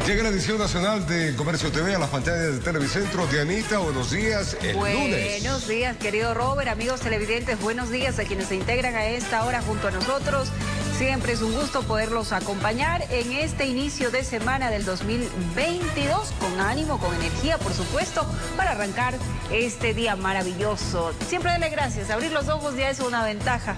Llega la edición nacional de Comercio TV a las pantallas de Televicentro. Dianita, buenos días. Lunes. Buenos días, querido Robert, amigos televidentes, buenos días a quienes se integran a esta hora junto a nosotros. Siempre es un gusto poderlos acompañar en este inicio de semana del 2022, con ánimo, con energía, por supuesto, para arrancar este día maravilloso. Siempre dele gracias, abrir los ojos ya es una ventaja.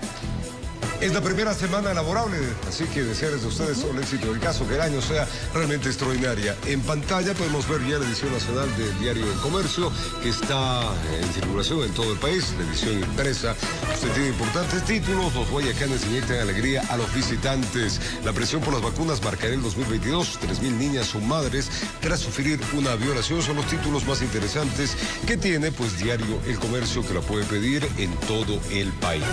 Es la primera semana laborable, así que desearles a ustedes todo el éxito del caso, que el año sea realmente extraordinaria. En pantalla podemos ver ya la edición nacional del diario El Comercio, que está en circulación en todo el país, la edición impresa. Usted tiene importantes títulos: los guayacanes inyectan alegría a los visitantes. La presión por las vacunas marcará el 2022. 3.000 niñas son madres tras sufrir una violación. Son los títulos más interesantes que tiene, pues, diario El Comercio, que la puede pedir en todo el país.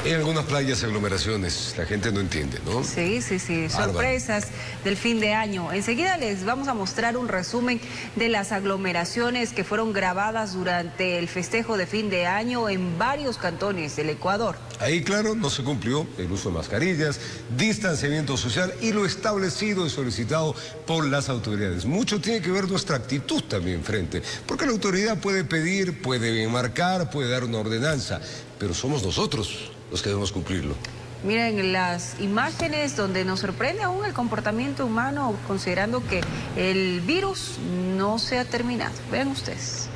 En algunas playas, aglomeraciones, la gente no entiende, ¿no? Sí. Sorpresas del fin de año. Enseguida les vamos a mostrar un resumen de las aglomeraciones que fueron grabadas durante el festejo de fin de año en varios cantones del Ecuador. Ahí, claro, no se cumplió el uso de mascarillas, distanciamiento social y lo establecido y solicitado por las autoridades. Mucho tiene que ver nuestra actitud también frente, porque la autoridad puede pedir, puede marcar, puede dar una ordenanza, pero somos nosotros los que debemos cumplirlo. Miren las imágenes donde nos sorprende aún el comportamiento humano, considerando que el virus no se ha terminado. Vean ustedes.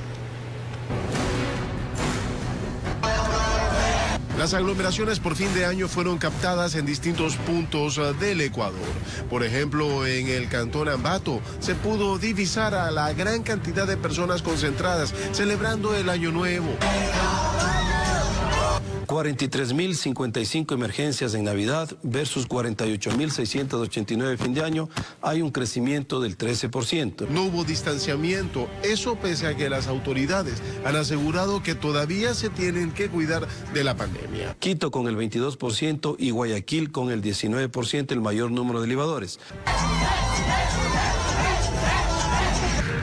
Las aglomeraciones por fin de año fueron captadas en distintos puntos del Ecuador. Por ejemplo, en el cantón Ambato se pudo divisar a la gran cantidad de personas concentradas celebrando el Año Nuevo. 43.055 emergencias en Navidad versus 48.689 fin de año. Hay un crecimiento del 13%. No hubo distanciamiento, eso pese a que las autoridades han asegurado que todavía se tienen que cuidar de la pandemia. Quito con el 22% y Guayaquil con el 19%, el mayor número de libadores.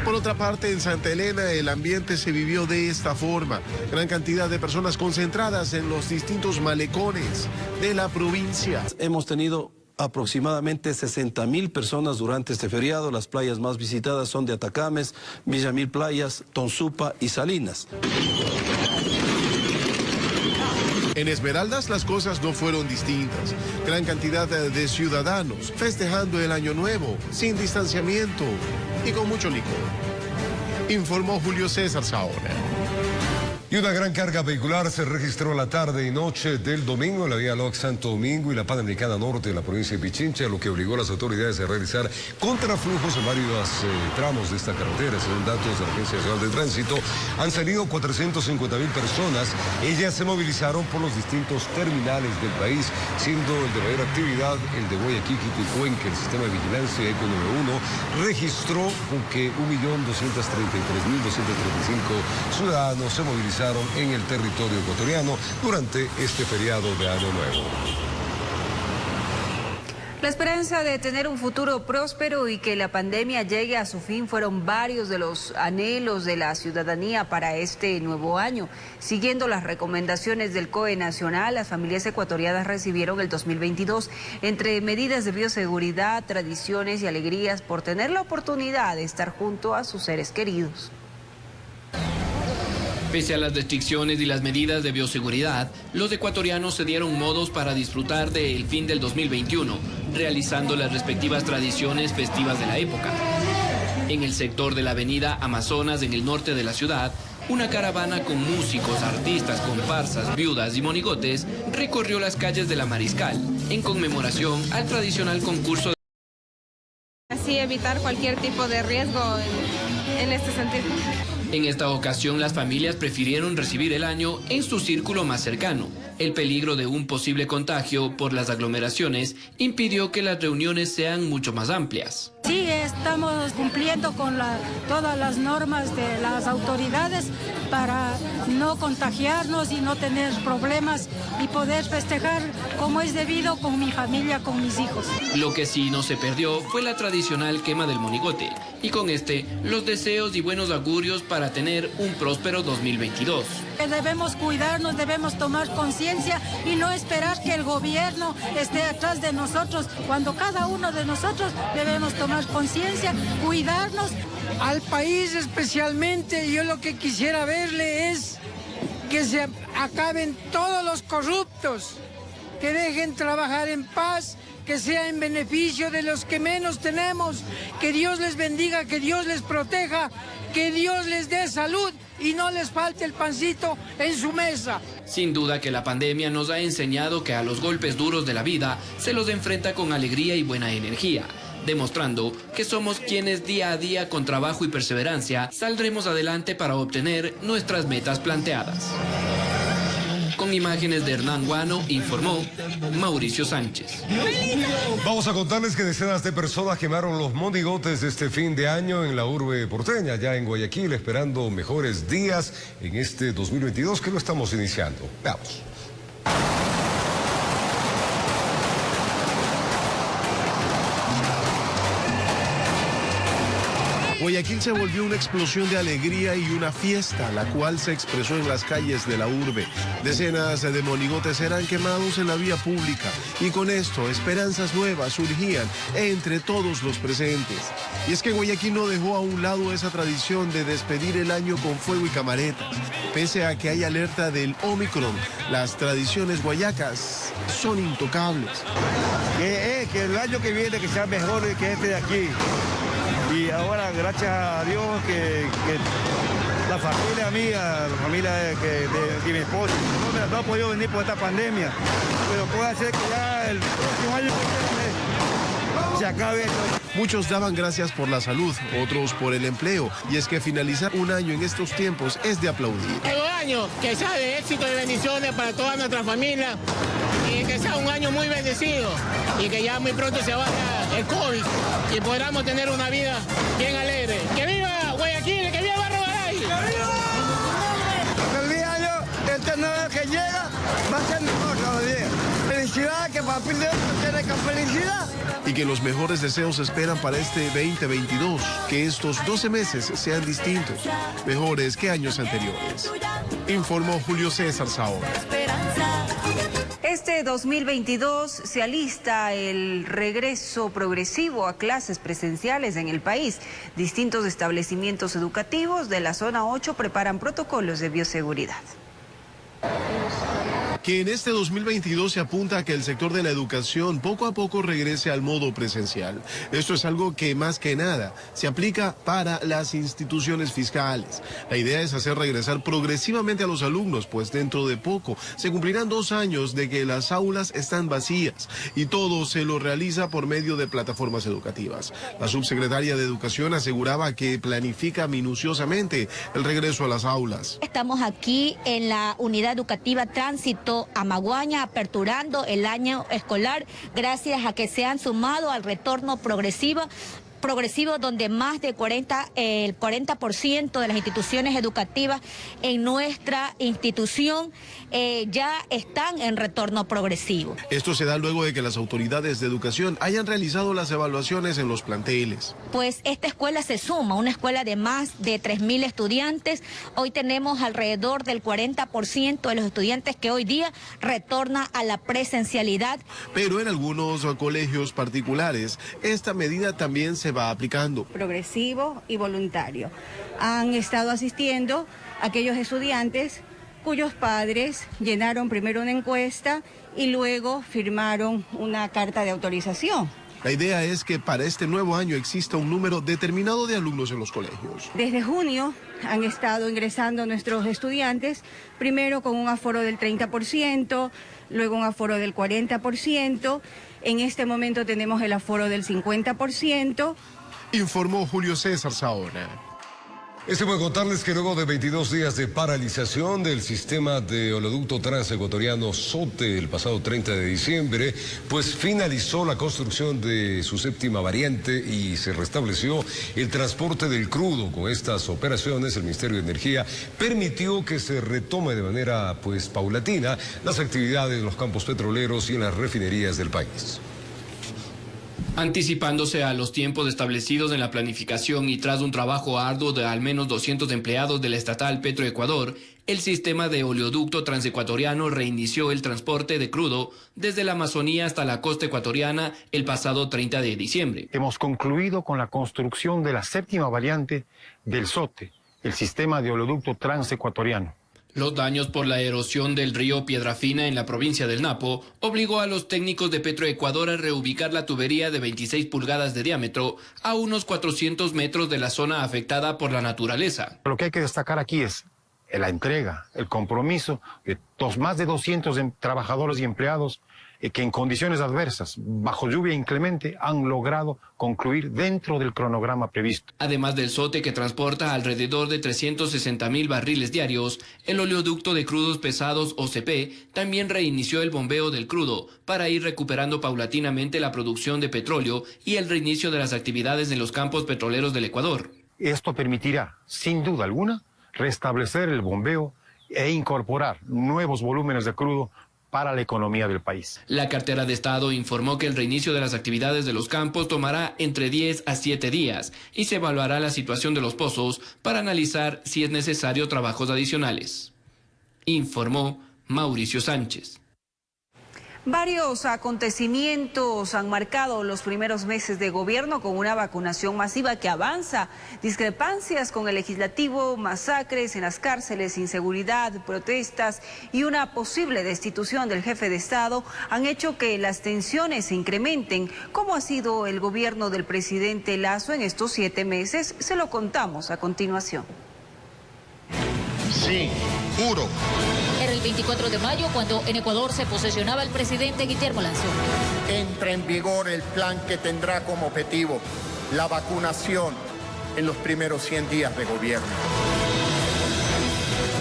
Por otra parte, en Santa Elena el ambiente se vivió de esta forma. Gran cantidad de personas concentradas en los distintos malecones de la provincia. Hemos tenido aproximadamente 60.000 personas durante este feriado. Las playas más visitadas son de Atacames, Villamil Playas, Tonsupa y Salinas. En Esmeraldas las cosas no fueron distintas. Gran cantidad de ciudadanos festejando el Año Nuevo, sin distanciamiento y con mucho licor. Informó Julio César Saona. Y una gran carga vehicular se registró la tarde y noche del domingo en la vía Loc Santo Domingo y la Panamericana Norte de la provincia de Pichincha, lo que obligó a las autoridades a realizar contraflujos en varios tramos de esta carretera. Según datos de la Agencia Nacional de Tránsito, han salido 450.000 personas. Ellas se movilizaron por los distintos terminales del país, siendo el de mayor actividad el de Guayaquil, Quito y Cuenca. El sistema de vigilancia ECO 91 registró que 1.233.235 ciudadanos se movilizaron en el territorio ecuatoriano durante este feriado de Año Nuevo. La esperanza de tener un futuro próspero y que la pandemia llegue a su fin fueron varios de los anhelos de la ciudadanía para este nuevo año. Siguiendo las recomendaciones del COE Nacional, las familias ecuatorianas recibieron el 2022 entre medidas de bioseguridad, tradiciones y alegrías por tener la oportunidad de estar junto a sus seres queridos. Pese a las restricciones y las medidas de bioseguridad, los ecuatorianos se dieron modos para disfrutar del fin del 2021, realizando las respectivas tradiciones festivas de la época. En el sector de la avenida Amazonas, en el norte de la ciudad, una caravana con músicos, artistas, comparsas, viudas y monigotes recorrió las calles de La Mariscal, en conmemoración al tradicional concurso de... Así evitar cualquier tipo de riesgo en este sentido. En esta ocasión, las familias prefirieron recibir el año en su círculo más cercano. El peligro de un posible contagio por las aglomeraciones impidió que las reuniones sean mucho más amplias. Sí, estamos cumpliendo con todas las normas de las autoridades para no contagiarnos y no tener problemas y poder festejar como es debido con mi familia, con mis hijos. Lo que sí no se perdió fue la tradicional quema del monigote y con los deseos y buenos augurios para tener un próspero 2022. Debemos cuidarnos, debemos tomar conciencia y no esperar que el gobierno esté atrás de nosotros, cuando cada uno de nosotros debemos tomar conciencia, cuidarnos. Al país especialmente, yo lo que quisiera verle es que se acaben todos los corruptos, que dejen trabajar en paz, que sea en beneficio de los que menos tenemos, que Dios les bendiga, que Dios les proteja, que Dios les dé salud y no les falte el pancito en su mesa. Sin duda que la pandemia nos ha enseñado que a los golpes duros de la vida se los enfrenta con alegría y buena energía, demostrando que somos quienes día a día con trabajo y perseverancia saldremos adelante para obtener nuestras metas planteadas. Con imágenes de Hernán Guano, informó Mauricio Sánchez. Vamos a contarles que decenas de personas quemaron los monigotes de este fin de año en la urbe porteña, ya en Guayaquil, esperando mejores días en este 2022 que lo estamos iniciando. Veamos. Guayaquil se volvió una explosión de alegría y una fiesta, la cual se expresó en las calles de la urbe. Decenas de monigotes eran quemados en la vía pública y con esto esperanzas nuevas surgían entre todos los presentes. Y es que Guayaquil no dejó a un lado esa tradición de despedir el año con fuego y camaretas. Pese a que hay alerta del Omicron, las tradiciones guayacas son intocables. Que el año que viene que sea mejor que este de aquí. Y ahora, gracias a Dios, que la familia mía, la familia de mi esposo, no ha podido venir por esta pandemia, pero puede ser que ya el próximo año se acabe esto. Muchos daban gracias por la salud, otros por el empleo, y es que finalizar un año en estos tiempos es de aplaudir. Un año que sea de éxito y bendiciones para toda nuestra familia, y que sea un año muy bendecido, y que ya muy pronto se vaya el COVID, y podamos tener una vida bien alegre. ¡Que viva Guayaquil! ¡Que viva Barro Garay! ¡Que viva! Feliz año, este nuevo que llega va a ser mejor cada día. Felicidad, que para fin de año tiene que felicidad. Y que los mejores deseos esperan para este 2022, que estos 12 meses sean distintos, mejores que años anteriores. Informó Julio César Saona. Este 2022 se alista el regreso progresivo a clases presenciales en el país. Distintos establecimientos educativos de la zona 8 preparan protocolos de bioseguridad. Que en este 2022 se apunta a que el sector de la educación poco a poco regrese al modo presencial. Esto es algo que más que nada se aplica para las instituciones fiscales. La idea es hacer regresar progresivamente a los alumnos, pues dentro de poco se cumplirán 2 años de que las aulas están vacías y todo se lo realiza por medio de plataformas educativas. La subsecretaria de Educación aseguraba que planifica minuciosamente el regreso a las aulas. Estamos aquí en la unidad educativa Tránsito Amaguaña, aperturando el año escolar gracias a que se han sumado al retorno progresivo donde más de el 40% de las instituciones educativas en nuestra institución ya están en retorno progresivo. Esto se da luego de que las autoridades de educación hayan realizado las evaluaciones en los planteles. Pues esta escuela se suma, una escuela de más de 3.000 estudiantes. Hoy tenemos alrededor del 40% de los estudiantes que hoy día retorna a la presencialidad. Pero en algunos colegios particulares, esta medida también se va aplicando. Progresivo y voluntario. Han estado asistiendo aquellos estudiantes cuyos padres llenaron primero una encuesta y luego firmaron una carta de autorización. La idea es que para este nuevo año exista un número determinado de alumnos en los colegios. Desde junio han estado ingresando nuestros estudiantes, primero con un aforo del 30%, luego un aforo del 40%, en este momento tenemos el aforo del 50%. Informó Julio César Saona. Puede contarles que luego de 22 días de paralización del sistema de oleoducto transecuatoriano SOTE el pasado 30 de diciembre, pues finalizó la construcción de su séptima variante y se restableció el transporte del crudo. Con estas operaciones, el Ministerio de Energía permitió que se retome de manera paulatina las actividades en los campos petroleros y en las refinerías del país. Anticipándose a los tiempos establecidos en la planificación y tras un trabajo arduo de al menos 200 empleados de la estatal Petroecuador, el sistema de oleoducto transecuatoriano reinició el transporte de crudo desde la Amazonía hasta la costa ecuatoriana el pasado 30 de diciembre. Hemos concluido con la construcción de la séptima variante del SOTE, el sistema de oleoducto transecuatoriano. Los daños por la erosión del río Piedrafina en la provincia del Napo obligó a los técnicos de Petroecuador a reubicar la tubería de 26 pulgadas de diámetro a unos 400 metros de la zona afectada por la naturaleza. Lo que hay que destacar aquí es la entrega, el compromiso de más de 200 trabajadores y empleados que en condiciones adversas, bajo lluvia inclemente, han logrado concluir dentro del cronograma previsto. Además del SOTE que transporta alrededor de 360.000 barriles diarios, el oleoducto de crudos pesados OCP también reinició el bombeo del crudo para ir recuperando paulatinamente la producción de petróleo y el reinicio de las actividades en los campos petroleros del Ecuador. Esto permitirá, sin duda alguna, restablecer el bombeo e incorporar nuevos volúmenes de crudo para la economía del país. La cartera de Estado informó que el reinicio de las actividades de los campos tomará entre 10 a 7 días y se evaluará la situación de los pozos para analizar si es necesario trabajos adicionales. Informó Mauricio Sánchez. Varios acontecimientos han marcado los primeros meses de gobierno con una vacunación masiva que avanza, discrepancias con el legislativo, masacres en las cárceles, inseguridad, protestas y una posible destitución del jefe de Estado han hecho que las tensiones se incrementen. ¿Cómo ha sido el gobierno del presidente Lasso en estos 7 meses? Se lo contamos a continuación. Sí, juro. Era el 24 de mayo cuando en Ecuador se posesionaba el presidente Guillermo Lasso. Entra en vigor el plan que tendrá como objetivo la vacunación en los primeros 100 días de gobierno.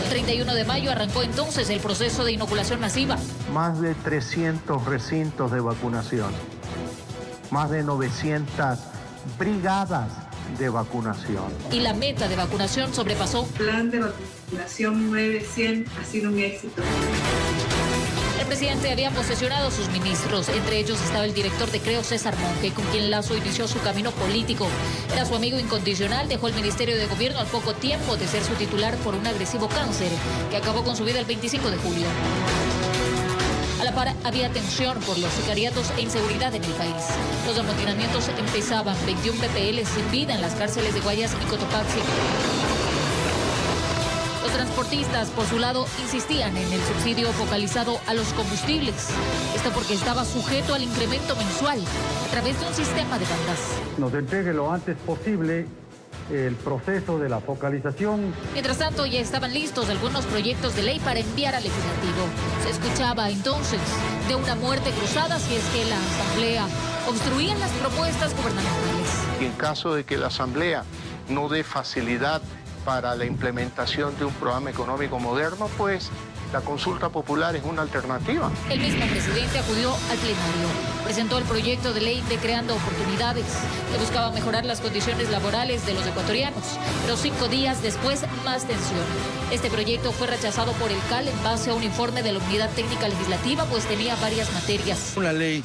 El 31 de mayo arrancó entonces el proceso de inoculación masiva. Más de 300 recintos de vacunación, más de 900 brigadas de vacunación. Y la meta de vacunación sobrepasó. Plan de vacunación 900 ha sido un éxito. El presidente había posesionado a sus ministros, entre ellos estaba el director de Creo, César Monge, con quien Lasso inició su camino político. Era su amigo incondicional, dejó el Ministerio de Gobierno al poco tiempo de ser su titular por un agresivo cáncer que acabó con su vida el 25 de julio. A la par, había tensión por los sicariatos e inseguridad en el país. Los amotinamientos empezaban, 21 PPL sin vida en las cárceles de Guayas y Cotopaxi. Los transportistas, por su lado, insistían en el subsidio focalizado a los combustibles. Esto porque estaba sujeto al incremento mensual a través de un sistema de bandas. Nos entregue lo antes posible el proceso de la focalización. Mientras tanto, ya estaban listos algunos proyectos de ley para enviar al legislativo. Se escuchaba entonces de una muerte cruzada si es que la Asamblea obstruía las propuestas gubernamentales. Y en caso de que la Asamblea no dé facilidad para la implementación de un programa económico moderno, pues la consulta popular es una alternativa. El mismo presidente acudió al plenario, presentó el proyecto de ley de Creando Oportunidades, que buscaba mejorar las condiciones laborales de los ecuatorianos, pero 5 días después, más tensión. Este proyecto fue rechazado por el CAL en base a un informe de la Unidad Técnica Legislativa, pues tenía varias materias. Una ley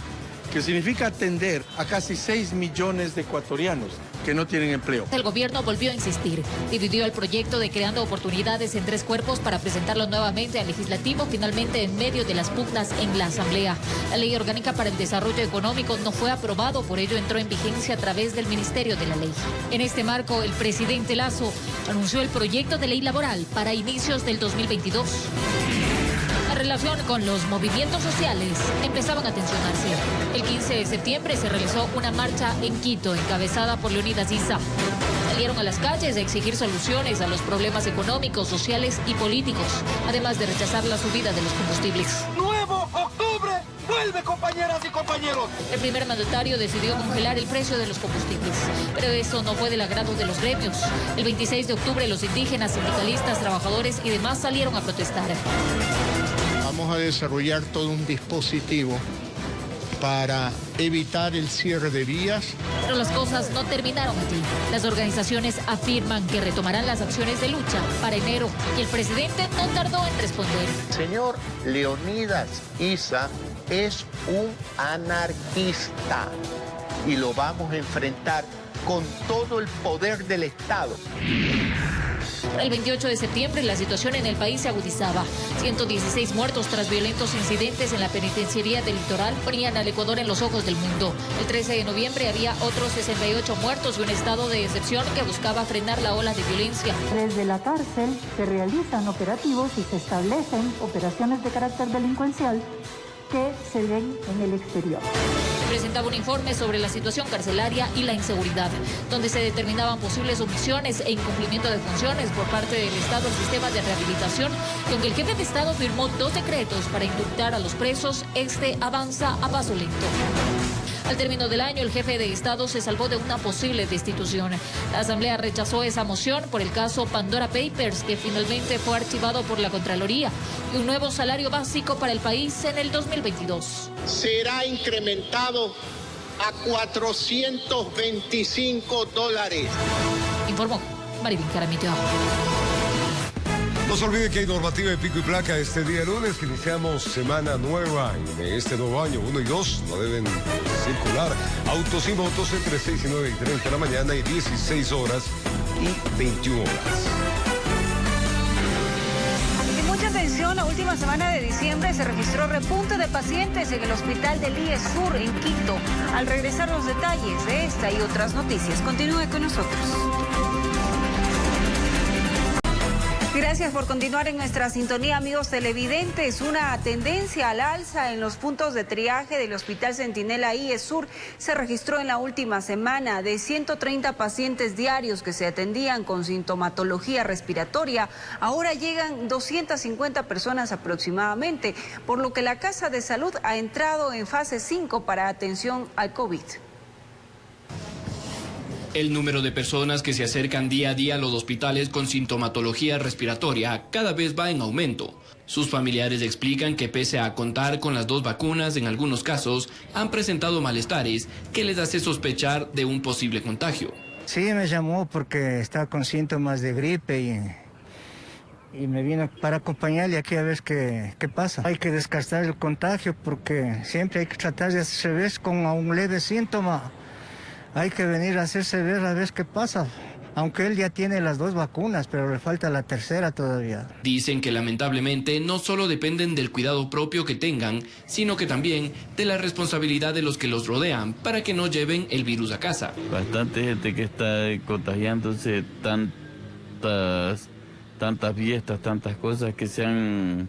que significa atender a casi 6 millones de ecuatorianos que no tienen empleo. El gobierno volvió a insistir, dividió el proyecto de Creando Oportunidades en 3 cuerpos para presentarlo nuevamente al legislativo, finalmente en medio de las pugnas en la Asamblea. La Ley Orgánica para el Desarrollo Económico no fue aprobado, por ello entró en vigencia a través del Ministerio de la Ley. En este marco, el presidente Lasso anunció el proyecto de ley laboral para inicios del 2022. En relación con los movimientos sociales, empezaban a tensionarse. El 15 de septiembre se realizó una marcha en Quito, encabezada por Leonidas Issa. Salieron a las calles a exigir soluciones a los problemas económicos, sociales y políticos, además de rechazar la subida de los combustibles. ¡Nuevo octubre! vuelve, compañeras y compañeros. El primer mandatario decidió congelar el precio de los combustibles, pero eso no fue del agrado de los gremios. El 26 de octubre los indígenas, sindicalistas, trabajadores y demás salieron a protestar. Vamos a desarrollar todo un dispositivo para evitar el cierre de vías. Pero las cosas no terminaron allí. Las organizaciones afirman que retomarán las acciones de lucha para enero y el presidente no tardó en responder. Señor Leonidas Issa es un anarquista y lo vamos a enfrentar con todo el poder del Estado. El 28 de septiembre la situación en el país se agudizaba. 116 muertos tras violentos incidentes en la penitenciaría del litoral ponían al Ecuador en los ojos del mundo. El 13 de noviembre había otros 68 muertos y un estado de excepción que buscaba frenar la ola de violencia. Desde la cárcel se realizan operativos y se establecen operaciones de carácter delincuencial que se ven en el exterior. Presentaba un informe sobre la situación carcelaria y la inseguridad, donde se determinaban posibles omisiones e incumplimiento de funciones por parte del Estado al sistema de rehabilitación, y aunque el jefe de Estado firmó 2 decretos para indultar a los presos, este avanza a paso lento. Al término del año, el jefe de Estado se salvó de una posible destitución. La Asamblea rechazó esa moción por el caso Pandora Papers, que finalmente fue archivado por la Contraloría, y un nuevo salario básico para el país en el 2022. Será incrementado a $425. Informó Maribín Jaramillo. No se olvide que hay normativa de pico y placa este día lunes, que iniciamos semana nueva en este nuevo año. 1 y 2 no deben circular autos y motos entre 6 y 9 y 30 de la mañana y 16 horas y 21 horas. Y mucha atención, la última semana de diciembre se registró repunte de pacientes en el hospital del IESUR en Quito. Al regresar los detalles de esta y otras noticias, continúe con nosotros. Gracias por continuar en nuestra sintonía, amigos televidentes. Una tendencia al alza en los puntos de triaje del Hospital Centinela IESUR se registró en la última semana. De 130 pacientes diarios que se atendían con sintomatología respiratoria, ahora llegan 250 personas aproximadamente, por lo que la Casa de Salud ha entrado en fase 5 para atención al COVID. El número de personas que se acercan día a día a los hospitales con sintomatología respiratoria cada vez va en aumento. Sus familiares explican que pese a contar con las 2 vacunas, en algunos casos han presentado malestares que les hace sospechar de un posible contagio. Sí, me llamó porque estaba con síntomas de gripe y me vino para acompañarle aquí a ver qué pasa. Hay que descartar el contagio porque siempre hay que tratar de hacerse ver con un leve síntoma. Hay que venir a hacerse ver a ver qué pasa, aunque él ya tiene las 2 vacunas, pero le falta la tercera todavía. Dicen que lamentablemente no solo dependen del cuidado propio que tengan, sino que también de la responsabilidad de los que los rodean para que no lleven el virus a casa. Bastante gente que está contagiándose, tantas fiestas, tantas cosas que se han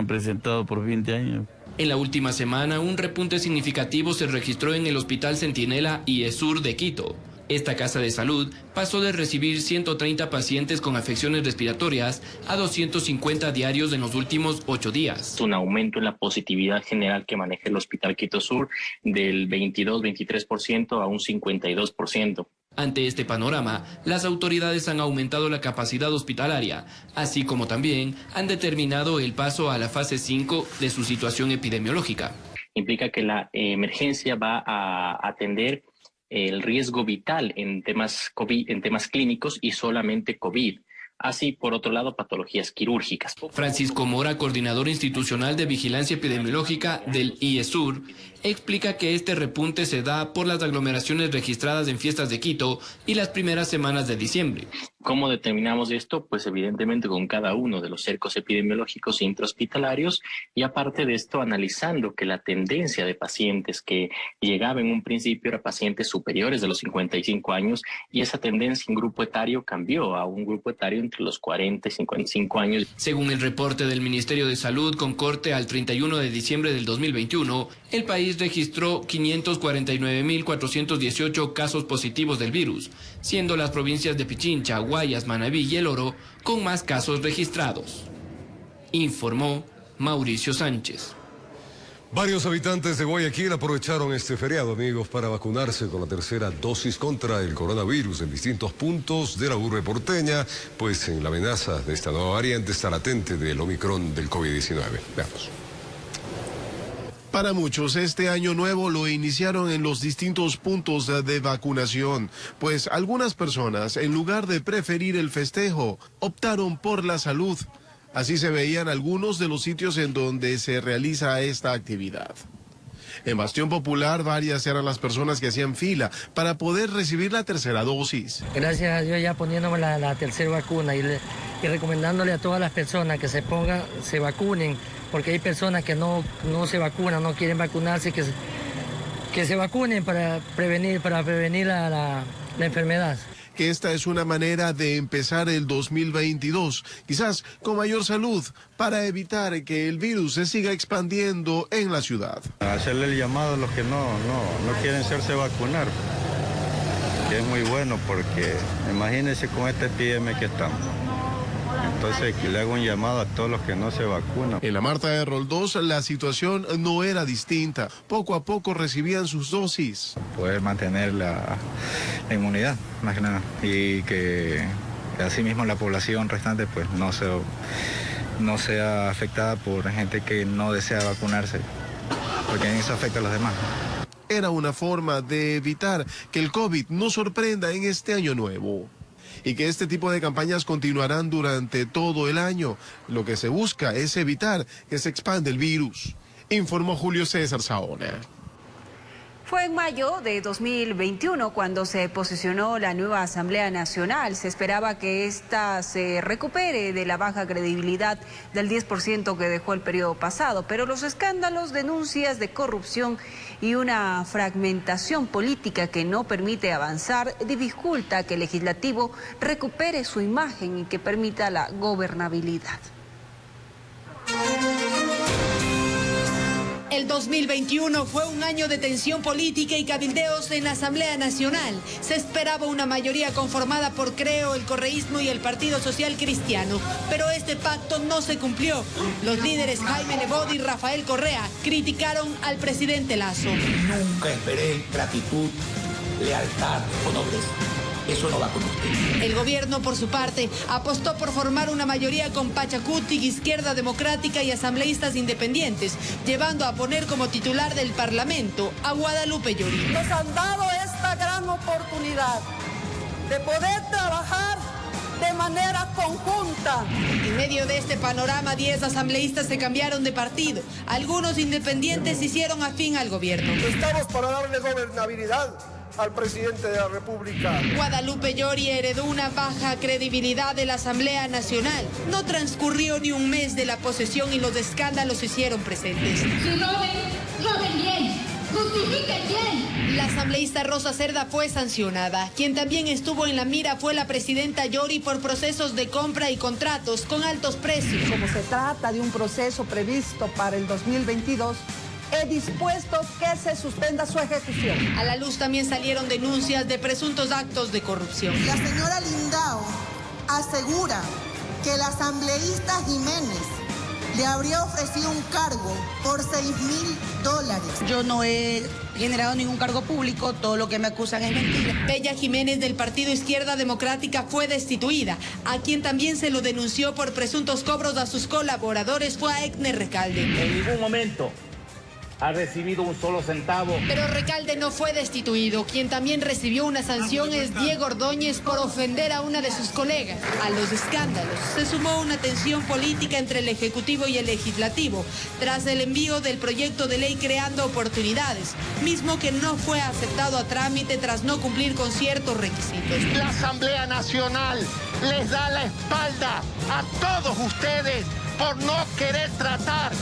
presentado por fin de año. En la última semana, un repunte significativo se registró en el Hospital Centinela IESUR de Quito. Esta casa de salud pasó de recibir 130 pacientes con afecciones respiratorias a 250 diarios en los últimos 8 días. Un aumento en la positividad general que maneja el Hospital Quito Sur del 22-23% a un 52%. Ante este panorama, las autoridades han aumentado la capacidad hospitalaria, así como también han determinado el paso a la fase 5 de su situación epidemiológica. Implica que la emergencia va a atender el riesgo vital en temas COVID, en temas clínicos y solamente COVID. Así, por otro lado, patologías quirúrgicas. Francisco Mora, coordinador institucional de vigilancia epidemiológica del IESUR, explica que este repunte se da por las aglomeraciones registradas en fiestas de Quito y las primeras semanas de diciembre. ¿Cómo determinamos esto? Pues evidentemente con cada uno de los cercos epidemiológicos intrahospitalarios y aparte de esto analizando que la tendencia de pacientes que llegaba en un principio era pacientes superiores de los 55 años y esa tendencia en grupo etario cambió a un grupo etario entre los 40 y 55 años. Según el reporte del Ministerio de Salud con corte al 31 de diciembre del 2021, el país registró 549.418 casos positivos del virus, siendo las provincias de Pichincha, Guayas, Manabí y El Oro con más casos registrados. Informó Mauricio Sánchez. Varios habitantes de Guayaquil aprovecharon este feriado, amigos, para vacunarse con la tercera dosis contra el coronavirus en distintos puntos de la urbe porteña, pues en la amenaza de esta nueva variante está latente del Omicron del COVID-19. Veamos. Para muchos, este año nuevo lo iniciaron en los distintos puntos de vacunación, pues algunas personas, en lugar de preferir el festejo, optaron por la salud. Así se veían algunos de los sitios en donde se realiza esta actividad. En Bastión Popular, varias eran las personas que hacían fila para poder recibir la tercera dosis. Gracias a Dios ya poniéndome la tercera vacuna y recomendándole a todas las personas que se vacunen, porque hay personas que no se vacunan, no quieren vacunarse, que se vacunen para prevenir la enfermedad. Que esta es una manera de empezar el 2022, quizás con mayor salud, para evitar que el virus se siga expandiendo en la ciudad. Hacerle el llamado a los que no quieren hacerse vacunar, que es muy bueno porque imagínense con esta epidemia que estamos. Entonces le hago un llamado a todos los que no se vacunan. En la Marta de Roldós la situación no era distinta. Poco a poco recibían sus dosis. Poder mantener la inmunidad, más que nada, y que asimismo la población restante pues no sea afectada por gente que no desea vacunarse, porque eso afecta a los demás. Era una forma de evitar que el COVID nos sorprenda en este año nuevo. Y que este tipo de campañas continuarán durante todo el año. Lo que se busca es evitar que se expanda el virus, informó Julio César Saona. Fue en mayo de 2021 cuando se posicionó la nueva Asamblea Nacional. Se esperaba que ésta se recupere de la baja credibilidad del 10% que dejó el periodo pasado, pero los escándalos, denuncias de corrupción y una fragmentación política que no permite avanzar dificulta que el legislativo recupere su imagen y que permita la gobernabilidad. El 2021 fue un año de tensión política y cabildeos en la Asamblea Nacional. Se esperaba una mayoría conformada por Creo, el correísmo y el Partido Social Cristiano, pero este pacto no se cumplió. Los líderes Jaime Nebot y Rafael Correa criticaron al presidente Lasso. Nunca esperé gratitud, lealtad o nobleza. Eso no va con usted. El gobierno, por su parte, apostó por formar una mayoría con Pachacuti, Izquierda Democrática y asambleístas independientes, llevando a poner como titular del Parlamento a Guadalupe Llori. Nos han dado esta gran oportunidad de poder trabajar de manera conjunta. En medio de este panorama, 10 asambleístas se cambiaron de partido. Algunos independientes hicieron afín al gobierno. Estamos para darle gobernabilidad al presidente de la República. Guadalupe Llori heredó una baja credibilidad de la Asamblea Nacional. No transcurrió ni un mes de la posesión y los escándalos se hicieron presentes. Si roben bien, justifiquen bien. La asambleísta Rosa Cerda fue sancionada. Quien también estuvo en la mira fue la presidenta Llori por procesos de compra y contratos con altos precios. Como se trata de un proceso previsto para el 2022, he dispuesto que se suspenda su ejecución. A la luz también salieron denuncias de presuntos actos de corrupción. La señora Lindao asegura que la asambleísta Jiménez le habría ofrecido un cargo por $6.000. Yo no he generado ningún cargo público, todo lo que me acusan es mentira. Bella Jiménez del Partido Izquierda Democrática fue destituida. A quien también se lo denunció por presuntos cobros a sus colaboradores fue a Egner Recalde. En ningún momento ha recibido un solo centavo. Pero Recalde no fue destituido. Quien también recibió una sanción es Diego Ordóñez por ofender a una de sus colegas. A los escándalos se sumó una tensión política entre el Ejecutivo y el Legislativo tras el envío del proyecto de ley creando oportunidades, mismo que no fue aceptado a trámite tras no cumplir con ciertos requisitos. La Asamblea Nacional les da la espalda a todos ustedes por no querer tratar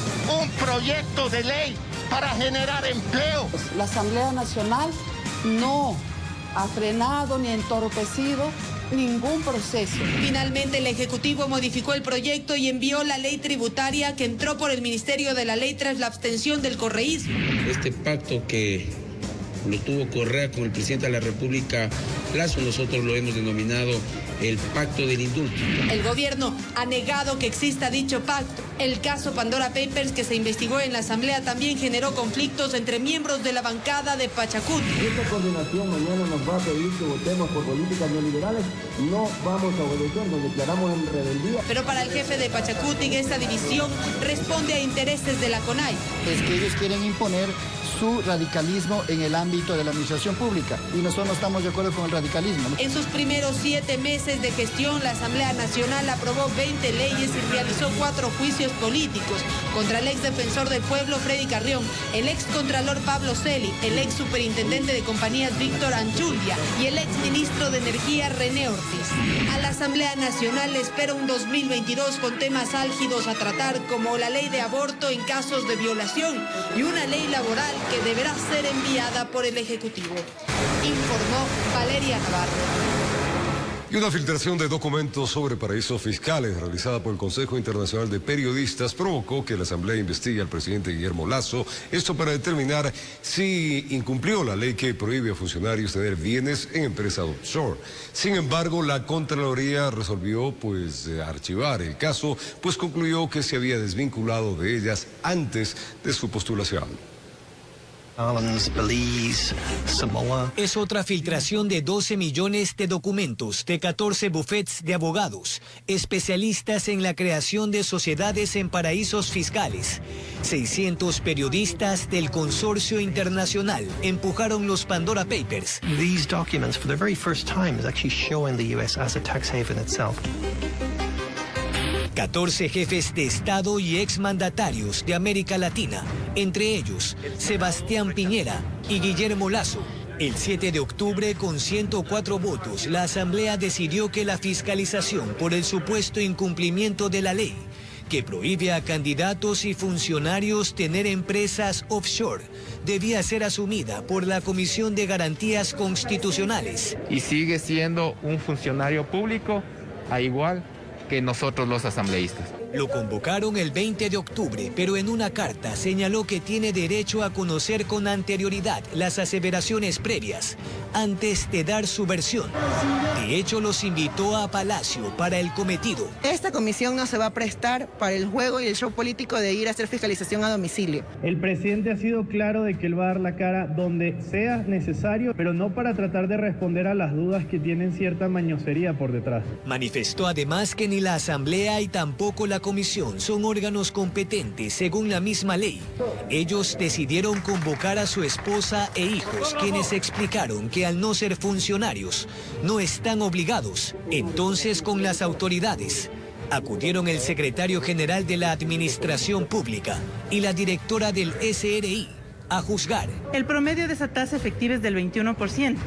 un proyecto de ley para generar empleo. La Asamblea Nacional no ha frenado ni entorpecido ningún proceso. Finalmente, el Ejecutivo modificó el proyecto y envió la ley tributaria que entró por el Ministerio de la Ley tras la abstención del correísmo. Este pacto que lo tuvo Correa con el presidente de la República Lasso. Nosotros lo hemos denominado el pacto del indulto. El gobierno ha negado que exista dicho pacto. El caso Pandora Papers, que se investigó en la Asamblea, también generó conflictos entre miembros de la bancada de Pachacuti. Esta coordinación mañana nos va a pedir que votemos por políticas neoliberales. No vamos a obedecer, nos declaramos en rebeldía. Pero para el jefe de Pachacuti, esta división responde a intereses de la CONAI. Es que ellos quieren imponer su radicalismo en el ámbito de la administración pública y nosotros no estamos de acuerdo con el radicalismo, ¿no? En sus primeros 7 meses de gestión, la Asamblea Nacional aprobó 20 leyes y realizó 4 juicios políticos contra el ex defensor del pueblo Freddy Carrión, el ex contralor Pablo Celi, el ex superintendente de compañías Víctor Anchurdia y el ex ministro de Energía René Ortiz. A la Asamblea Nacional le espera un 2022 con temas álgidos a tratar, como la ley de aborto en casos de violación y una ley laboral que deberá ser enviada por el Ejecutivo. Informó Valeria Navarro. Y una filtración de documentos sobre paraísos fiscales realizada por el Consejo Internacional de Periodistas provocó que la Asamblea investigue al presidente Guillermo Lasso, esto para determinar si incumplió la ley que prohíbe a funcionarios tener bienes en empresas offshore. Sin embargo, la Contraloría resolvió archivar el caso, pues concluyó que se había desvinculado de ellas antes de su postulación. Belize, Samoa. Es otra filtración de 12 millones de documentos de 14 bufetes de abogados, especialistas en la creación de sociedades en paraísos fiscales. 600 periodistas del consorcio internacional empujaron los Pandora Papers. These documents, for the very first time, is actually showing the U.S. as a tax haven itself. 14 jefes de Estado y exmandatarios de América Latina, entre ellos Sebastián Piñera y Guillermo Lasso. El 7 de octubre, con 104 votos, la Asamblea decidió que la fiscalización por el supuesto incumplimiento de la ley, que prohíbe a candidatos y funcionarios tener empresas offshore, debía ser asumida por la Comisión de Garantías Constitucionales. Y sigue siendo un funcionario público, a igual que nosotros los asambleístas. Lo convocaron el 20 de octubre, pero en una carta señaló que tiene derecho a conocer con anterioridad las aseveraciones previas, antes de dar su versión. De hecho, los invitó a Palacio para el cometido. Esta comisión no se va a prestar para el juego y el show político de ir a hacer fiscalización a domicilio. El presidente ha sido claro de que él va a dar la cara donde sea necesario, pero no para tratar de responder a las dudas que tienen cierta mañosería por detrás. Manifestó además que ni la Asamblea y tampoco la Comisión son órganos competentes según la misma ley. Ellos decidieron convocar a su esposa e hijos, quienes explicaron que al no ser funcionarios no están obligados. Entonces, con las autoridades acudieron el secretario general de la Administración Pública y la directora del SRI a juzgar. El promedio de esa tasa efectiva es del 21%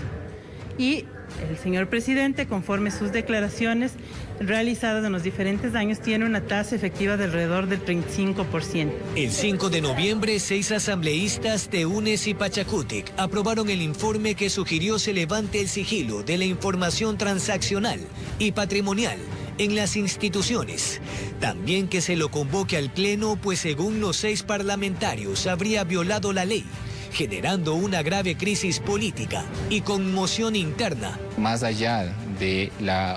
y el señor presidente, conforme sus declaraciones realizadas en los diferentes años, tiene una tasa efectiva de alrededor del 35%. El 5 de noviembre, 6 asambleístas de UNES y Pachacútec aprobaron el informe que sugirió se levante el sigilo de la información transaccional y patrimonial en las instituciones. También que se lo convoque al Pleno, pues según los 6 parlamentarios habría violado la ley, generando una grave crisis política y conmoción interna. Más allá de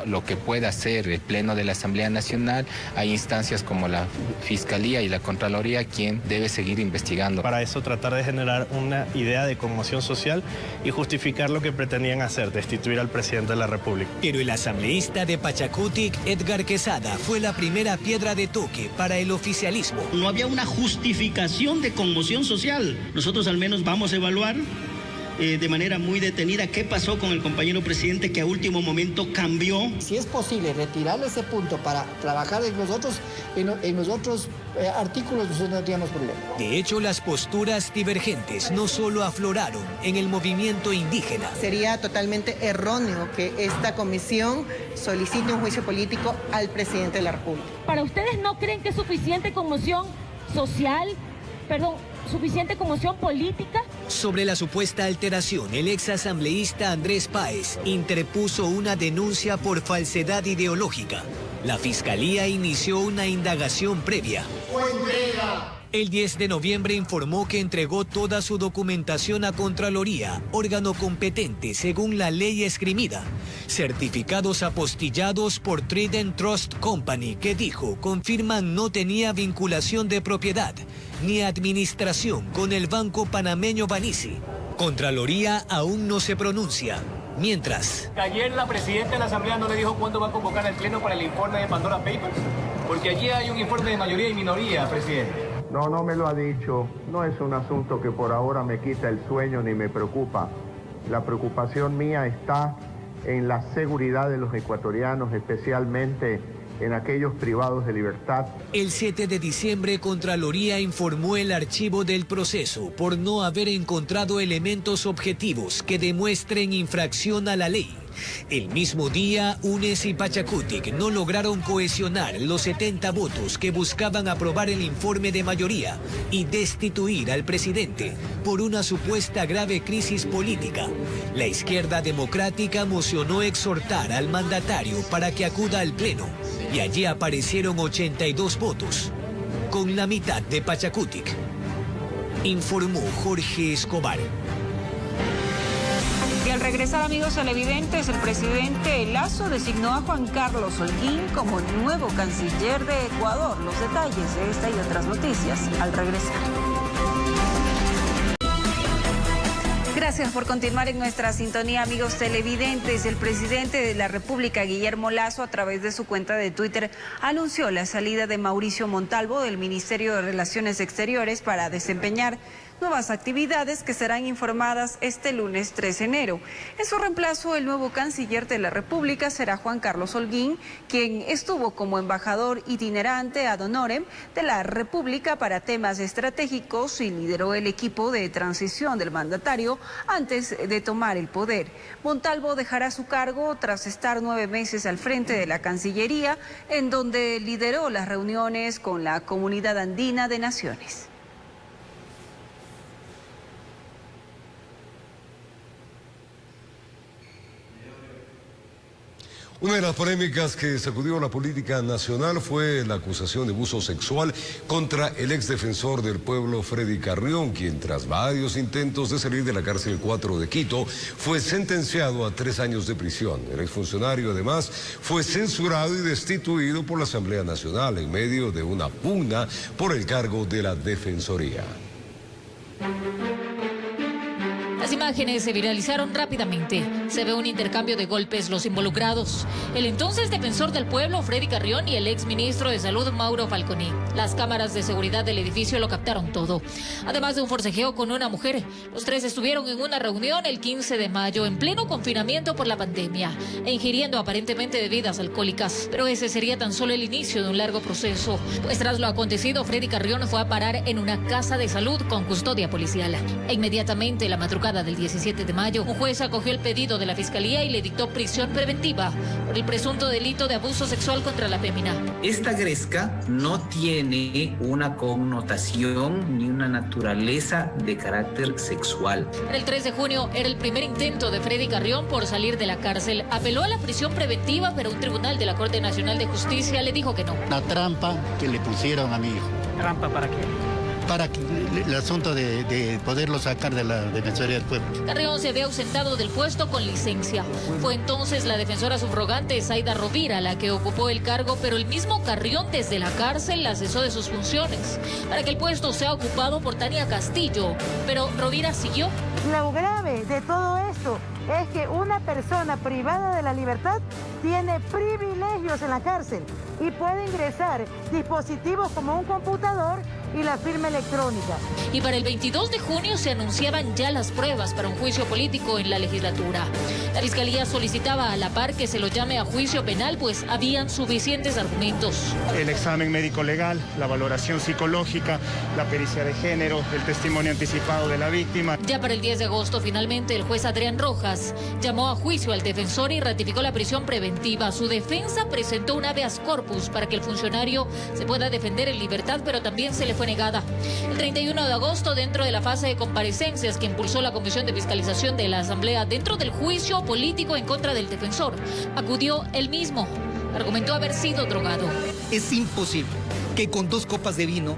lo que pueda hacer el Pleno de la Asamblea Nacional, hay instancias como la Fiscalía y la Contraloría quien debe seguir investigando. Para eso tratar de generar una idea de conmoción social y justificar lo que pretendían hacer, destituir al presidente de la República. Pero el asambleísta de Pachacútec, Edgar Quesada, fue la primera piedra de toque para el oficialismo. No había una justificación de conmoción social. Nosotros al menos vamos a evaluar de manera muy detenida qué pasó con el compañero presidente que a último momento cambió. Si es posible retirarle ese punto para trabajar en los otros artículos, nosotros no teníamos problema. De hecho, las posturas divergentes no solo afloraron en el movimiento indígena. Sería totalmente erróneo que esta comisión solicite un juicio político al presidente de la República. ¿Para ustedes no creen que es suficiente conmoción social? ¿Suficiente conmoción política? Sobre la supuesta alteración, el exasambleísta Andrés Páez interpuso una denuncia por falsedad ideológica. La Fiscalía inició una indagación previa. El 10 de noviembre informó que entregó toda su documentación a Contraloría, órgano competente según la ley esgrimida. Certificados apostillados por Trident Trust Company, que dijo, confirman no tenía vinculación de propiedad ni administración con el banco panameño Banisi. Contraloría aún no se pronuncia. Mientras, ayer la presidenta de la Asamblea no le dijo cuándo va a convocar al Pleno para el informe de Pandora Papers, porque allí hay un informe de mayoría y minoría, presidente. No me lo ha dicho. No es un asunto que por ahora me quita el sueño ni me preocupa. La preocupación mía está en la seguridad de los ecuatorianos, especialmente en aquellos privados de libertad. El 7 de diciembre, Contraloría informó el archivo del proceso por no haber encontrado elementos objetivos que demuestren infracción a la ley. El mismo día, UNES y Pachacutic no lograron cohesionar los 70 votos que buscaban aprobar el informe de mayoría y destituir al presidente por una supuesta grave crisis política. La izquierda democrática mocionó exhortar al mandatario para que acuda al Pleno y allí aparecieron 82 votos, con la mitad de Pachacutic. Informó Jorge Escobar. Y al regresar, amigos televidentes, el presidente Lasso designó a Juan Carlos Holguín como nuevo canciller de Ecuador. Los detalles de esta y otras noticias al regresar. Gracias por continuar en nuestra sintonía, amigos televidentes. El presidente de la República, Guillermo Lasso, a través de su cuenta de Twitter, anunció la salida de Mauricio Montalvo del Ministerio de Relaciones Exteriores para desempeñar nuevas actividades que serán informadas este lunes 3 de enero. En su reemplazo, el nuevo canciller de la República será Juan Carlos Holguín, quien estuvo como embajador itinerante ad honorem de la República para temas estratégicos y lideró el equipo de transición del mandatario antes de tomar el poder. Montalvo dejará su cargo tras estar 9 meses al frente de la Cancillería, en donde lideró las reuniones con la Comunidad Andina de Naciones. Una de las polémicas que sacudió la política nacional fue la acusación de abuso sexual contra el exdefensor del pueblo Freddy Carrión, quien tras varios intentos de salir de la cárcel 4 de Quito, fue sentenciado a 3 años de prisión. El exfuncionario además fue censurado y destituido por la Asamblea Nacional en medio de una pugna por el cargo de la Defensoría. Las imágenes se viralizaron rápidamente. Se ve un intercambio de golpes los involucrados. El entonces defensor del pueblo, Freddy Carrión, y el exministro de Salud, Mauro Falconi. Las cámaras de seguridad del edificio lo captaron todo. Además de un forcejeo con una mujer, los tres estuvieron en una reunión el 15 de mayo, en pleno confinamiento por la pandemia, e ingiriendo aparentemente bebidas alcohólicas. Pero ese sería tan solo el inicio de un largo proceso, pues tras lo acontecido, Freddy Carrión fue a parar en una casa de salud con custodia policial. E inmediatamente, la madrugada del 17 de mayo, un juez acogió el pedido de la Fiscalía y le dictó prisión preventiva por el presunto delito de abuso sexual contra la fémina. Esta gresca no tiene una connotación ni una naturaleza de carácter sexual. El 3 de junio era el primer intento de Freddy Carrión por salir de la cárcel. Apeló a la prisión preventiva, pero un tribunal de la Corte Nacional de Justicia le dijo que no. La trampa que le pusieron a mi hijo. ¿Trampa para qué? Para que el asunto de poderlo sacar de la Defensoría del Pueblo. Carrión se había ausentado del puesto con licencia. Fue entonces la defensora subrogante Zaida Rovira la que ocupó el cargo, pero el mismo Carrión desde la cárcel la cesó de sus funciones para que el puesto sea ocupado por Tania Castillo. Pero Rovira siguió. Lo grave de todo esto es que una persona privada de la libertad tiene privilegios en la cárcel y puede ingresar dispositivos como un computador y la firma electrónica. Y para el 22 de junio se anunciaban ya las pruebas para un juicio político en la legislatura. La Fiscalía solicitaba a la par que se lo llame a juicio penal, pues habían suficientes argumentos. El examen médico legal, la valoración psicológica, la pericia de género, el testimonio anticipado de la víctima. Ya para el 10 de agosto, finalmente, el juez Adrián Rojas llamó a juicio al defensor y ratificó la prisión preventiva. Su defensa presentó un habeas corpus para que el funcionario se pueda defender en libertad, pero también se le fue negada. El 31 de agosto, dentro de la fase de comparecencias que impulsó la Comisión de Fiscalización de la Asamblea dentro del juicio político en contra del defensor, acudió él mismo, argumentó haber sido drogado. Es imposible que con 2 copas de vino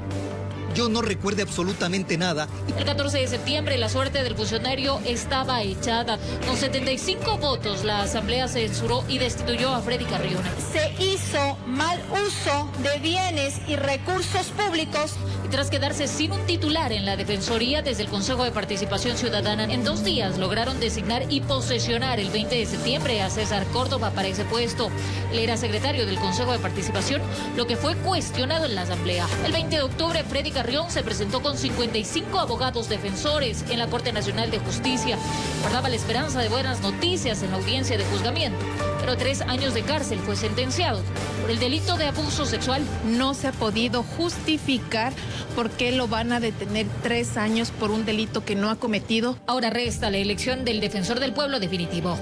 yo no recuerde absolutamente nada. El 14 de septiembre la suerte del funcionario estaba echada. Con 75 votos la asamblea censuró y destituyó a Freddy Carrión. Se hizo mal uso de bienes y recursos públicos. Y tras quedarse sin un titular en la Defensoría desde el Consejo de Participación Ciudadana, en 2 días lograron designar y posesionar el 20 de septiembre a César Córdoba para ese puesto. Él era secretario del Consejo de Participación, lo que fue cuestionado en la asamblea. El 20 de octubre Freddy Carrión se presentó con 55 abogados defensores en la Corte Nacional de Justicia. Guardaba la esperanza de buenas noticias en la audiencia de juzgamiento, pero 3 años de cárcel fue sentenciado por el delito de abuso sexual. No se ha podido justificar por qué lo van a detener 3 años por un delito que no ha cometido. Ahora resta la elección del defensor del pueblo definitivo,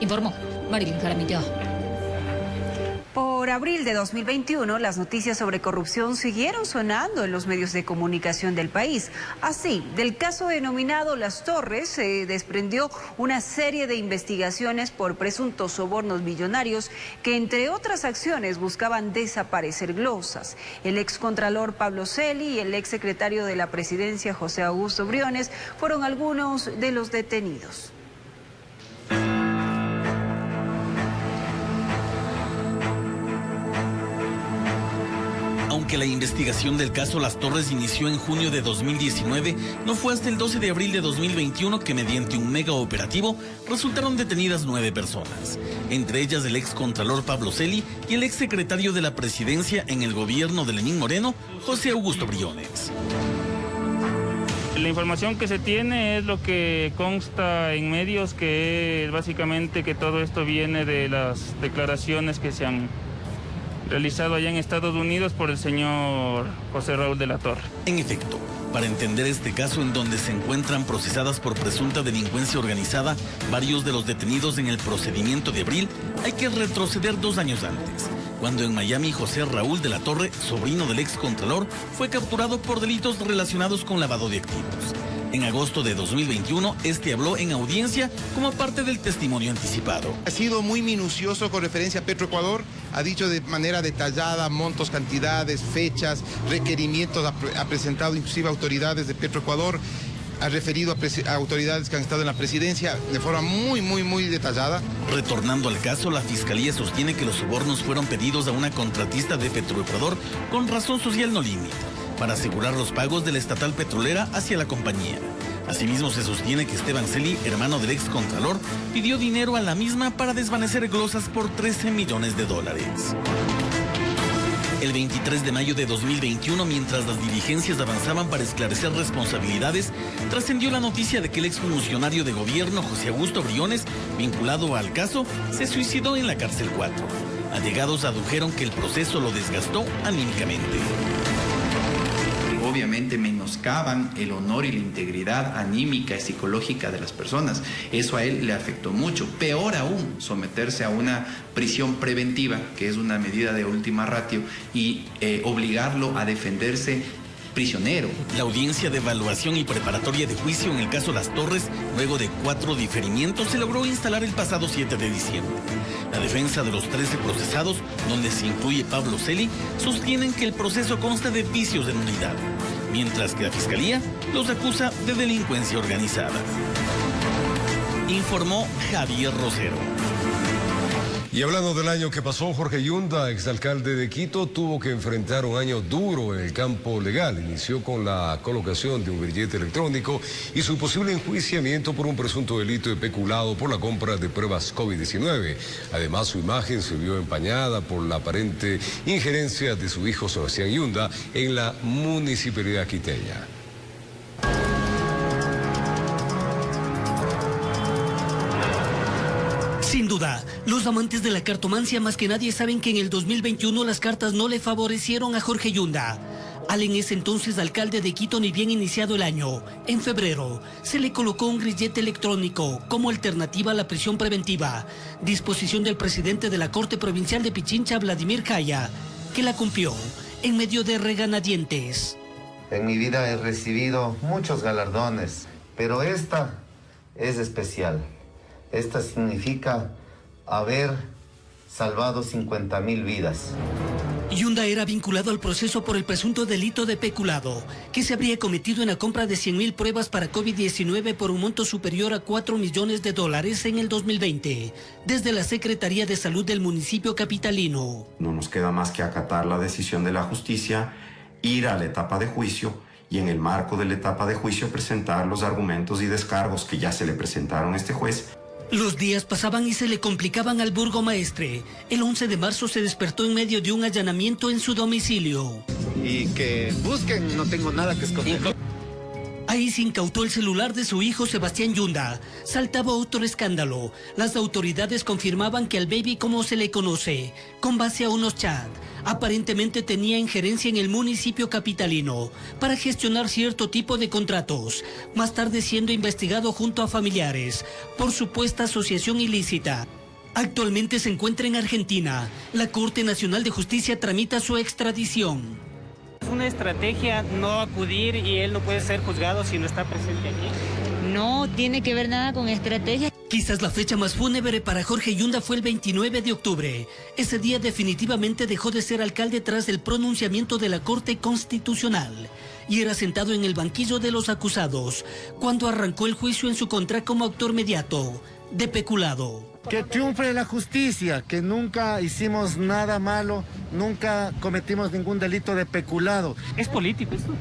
informó Marilyn Jaramillo. Por abril de 2021, las noticias sobre corrupción siguieron sonando en los medios de comunicación del país. Así, del caso denominado Las Torres, se desprendió una serie de investigaciones por presuntos sobornos millonarios que, entre otras acciones, buscaban desaparecer glosas. El excontralor Pablo Celi y el exsecretario de la Presidencia, José Augusto Briones, fueron algunos de los detenidos. Aunque la investigación del caso Las Torres inició en junio de 2019, no fue hasta el 12 de abril de 2021 que mediante un mega operativo resultaron detenidas 9 personas, entre ellas el excontralor Pablo Celi y el exsecretario de la Presidencia en el gobierno de Lenín Moreno, José Augusto Briones. La información que se tiene es lo que consta en medios, que es básicamente que todo esto viene de las declaraciones que se han realizado allá en Estados Unidos por el señor José Raúl de la Torre. En efecto, para entender este caso en donde se encuentran procesadas por presunta delincuencia organizada varios de los detenidos en el procedimiento de abril, hay que retroceder 2 años antes, cuando en Miami José Raúl de la Torre, sobrino del excontralor, fue capturado por delitos relacionados con lavado de activos. En agosto de 2021, este habló en audiencia como parte del testimonio anticipado. Ha sido muy minucioso con referencia a Petroecuador, ha dicho de manera detallada montos, cantidades, fechas, requerimientos, ha presentado inclusive autoridades de Petroecuador, ha referido a autoridades que han estado en la presidencia de forma muy detallada. Retornando al caso, la Fiscalía sostiene que los sobornos fueron pedidos a una contratista de Petroecuador con razón social no límite, para asegurar los pagos de la estatal petrolera hacia la compañía. Asimismo, se sostiene que Esteban Celi, hermano del excontralor, pidió dinero a la misma para desvanecer glosas por $13 millones. El 23 de mayo de 2021, mientras las diligencias avanzaban para esclarecer responsabilidades, trascendió la noticia de que el exfuncionario de gobierno José Augusto Briones, vinculado al caso, se suicidó en la cárcel 4. Allegados adujeron que el proceso lo desgastó anímicamente. Obviamente menoscaban el honor y la integridad anímica y psicológica de las personas. Eso a él le afectó mucho. Peor aún, someterse a una prisión preventiva, que es una medida de última ratio, y obligarlo a defenderse prisionero. La audiencia de evaluación y preparatoria de juicio en el caso Las Torres, luego de 4 diferimientos, se logró instalar el pasado 7 de diciembre. La defensa de los 13 procesados, donde se incluye Pablo Celi, sostienen que el proceso consta de vicios de nulidad, mientras que la Fiscalía los acusa de delincuencia organizada. Informó Javier Rosero. Y hablando del año que pasó, Jorge Yunda, exalcalde de Quito, tuvo que enfrentar un año duro en el campo legal. Inició con la colocación de un grillete electrónico y su posible enjuiciamiento por un presunto delito de peculado por la compra de pruebas COVID-19. Además, su imagen se vio empañada por la aparente injerencia de su hijo Sebastián Yunda en la municipalidad quiteña. Sin duda, los amantes de la cartomancia más que nadie saben que en el 2021 las cartas no le favorecieron a Jorge Yunda. Al en ese entonces alcalde de Quito, ni bien iniciado el año, en febrero, se le colocó un grillete electrónico como alternativa a la prisión preventiva, disposición del presidente de la Corte Provincial de Pichincha, Vladimir Jaya, que la cumplió en medio de regañadientes. En mi vida he recibido muchos galardones, pero esta es especial. Esta significa haber salvado 50.000 vidas. Yunda era vinculado al proceso por el presunto delito de peculado, que se habría cometido en la compra de 100.000 pruebas para COVID-19 por un monto superior a $4 millones en el 2020, desde la Secretaría de Salud del municipio capitalino. No nos queda más que acatar la decisión de la justicia, ir a la etapa de juicio y en el marco de la etapa de juicio presentar los argumentos y descargos que ya se le presentaron a este juez. Los días pasaban y se le complicaban al burgomaestre. El 11 de marzo se despertó en medio de un allanamiento en su domicilio. Y que busquen, no tengo nada que esconder. Ahí se incautó el celular de su hijo Sebastián Yunda. Saltaba otro escándalo. Las autoridades confirmaban que al baby, como se le conoce, con base a unos chats, aparentemente tenía injerencia en el municipio capitalino para gestionar cierto tipo de contratos, más tarde siendo investigado junto a familiares por supuesta asociación ilícita. Actualmente se encuentra en Argentina. La Corte Nacional de Justicia tramita su extradición. Es una estrategia no acudir y él no puede ser juzgado si no está presente aquí. No tiene que ver nada con estrategia. Quizás la fecha más fúnebre para Jorge Yunda fue el 29 de octubre. Ese día definitivamente dejó de ser alcalde tras el pronunciamiento de la Corte Constitucional y era sentado en el banquillo de los acusados cuando arrancó el juicio en su contra como autor mediato de peculado. Que triunfe la justicia, que nunca hicimos nada malo, nunca cometimos ningún delito de peculado. ¿Es político esto?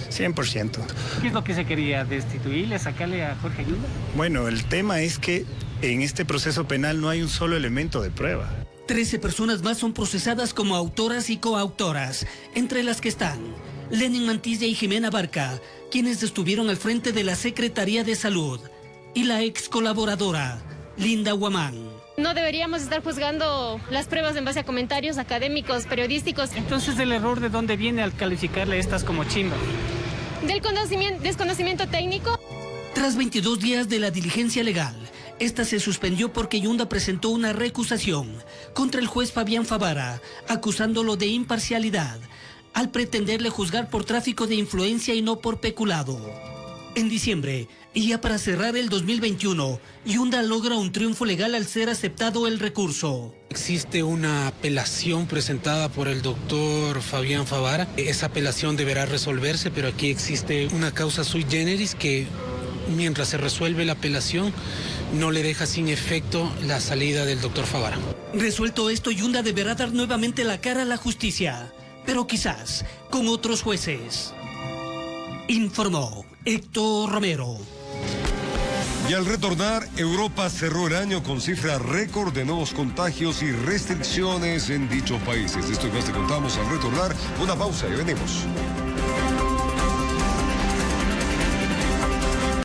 100%. ¿Qué es lo que se quería? ¿Destituirle, sacarle a Jorge Yunda? Bueno, el tema es que en este proceso penal no hay un solo elemento de prueba. 13 personas más son procesadas como autoras y coautoras, entre las que están Lenin Mantilla y Jimena Barca, quienes estuvieron al frente de la Secretaría de Salud, y la ex colaboradora Linda Guamán. No deberíamos estar juzgando las pruebas en base a comentarios académicos, periodísticos. Entonces, ¿el error de dónde viene al calificarle estas como chimba? Del desconocimiento técnico. Tras 22 días de la diligencia legal, esta se suspendió porque Yunda presentó una recusación contra el juez Fabián Favara, acusándolo de imparcialidad, al pretenderle juzgar por tráfico de influencia y no por peculado. En diciembre, y ya para cerrar el 2021, Yunda logra un triunfo legal al ser aceptado el recurso. Existe una apelación presentada por el doctor Fabián Favara. Esa apelación deberá resolverse, pero aquí existe una causa sui generis que, mientras se resuelve la apelación, no le deja sin efecto la salida del doctor Favara. Resuelto esto, Yunda deberá dar nuevamente la cara a la justicia, pero quizás con otros jueces. Informó Héctor Romero. Y al retornar, Europa cerró el año con cifra récord de nuevos contagios y restricciones en dichos países. De esto y más te contamos al retornar. Una pausa y venimos.